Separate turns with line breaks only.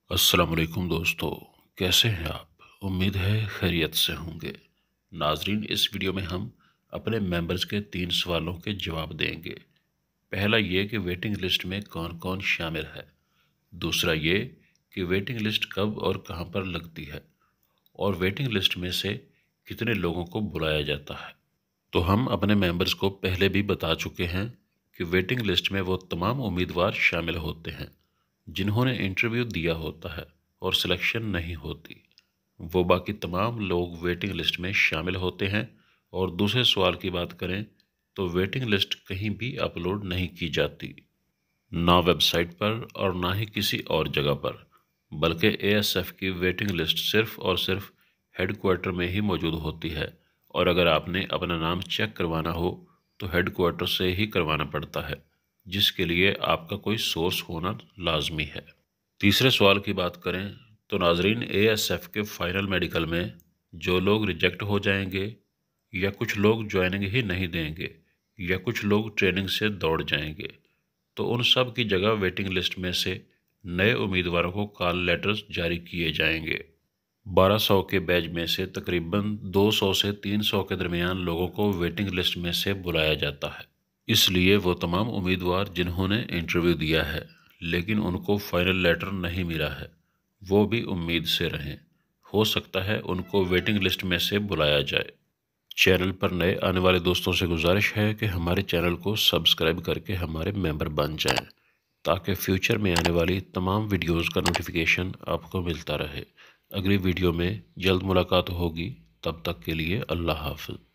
السلام علیکم دوستو، کیسے ہیں آپ؟ امید ہے خیریت سے ہوں گے۔ ناظرین، اس ویڈیو میں ہم اپنے ممبرز کے 3 سوالوں کے جواب دیں گے۔ پہلا یہ کہ ویٹنگ لسٹ میں کون کون شامل ہے۔ دوسرا یہ کہ ویٹنگ لسٹ کب اور کہاں پر لگتی ہے، اور ویٹنگ لسٹ میں سے کتنے لوگوں کو بلایا جاتا ہے۔ تو ہم اپنے ممبرز کو پہلے بھی بتا چکے ہیں کہ ویٹنگ لسٹ میں وہ تمام امیدوار شامل ہوتے ہیں جنہوں نے انٹرویو دیا ہوتا ہے اور سلیکشن نہیں ہوتی۔ وہ باقی تمام لوگ ویٹنگ لسٹ میں شامل ہوتے ہیں۔ اور دوسرے سوال کی بات کریں تو ویٹنگ لسٹ کہیں بھی اپلوڈ نہیں کی جاتی، نہ ویب سائٹ پر اور نہ ہی کسی اور جگہ پر، بلکہ اے ایس ایف کی ویٹنگ لسٹ صرف اور صرف ہیڈ کوارٹر میں ہی موجود ہوتی ہے، اور اگر آپ نے اپنا نام چیک کروانا ہو تو ہیڈ کوارٹر سے ہی کروانا پڑتا ہے، جس کے لیے آپ کا کوئی سورس ہونا لازمی ہے۔ تیسرے سوال کی بات کریں تو ناظرین، اے ایس ایف کے فائنل میڈیکل میں جو لوگ ریجیکٹ ہو جائیں گے، یا کچھ لوگ جوائننگ ہی نہیں دیں گے، یا کچھ لوگ ٹریننگ سے دوڑ جائیں گے، تو ان سب کی جگہ ویٹنگ لسٹ میں سے نئے امیدواروں کو کال لیٹرز جاری کیے جائیں گے۔ 1200 کے بیچ میں سے تقریباً 200 سے 300 کے درمیان لوگوں کو ویٹنگ لسٹ میں سے بلایا جاتا ہے۔ اس لیے وہ تمام امیدوار جنہوں نے انٹرویو دیا ہے لیکن ان کو فائنل لیٹر نہیں ملا ہے، وہ بھی امید سے رہیں، ہو سکتا ہے ان کو ویٹنگ لسٹ میں سے بلایا جائے۔ چینل پر نئے آنے والے دوستوں سے گزارش ہے کہ ہمارے چینل کو سبسکرائب کر کے ہمارے ممبر بن جائیں، تاکہ فیوچر میں آنے والی تمام ویڈیوز کا نوٹیفیکیشن آپ کو ملتا رہے۔ اگلی ویڈیو میں جلد ملاقات ہوگی، تب تک کے لیے اللہ حافظ۔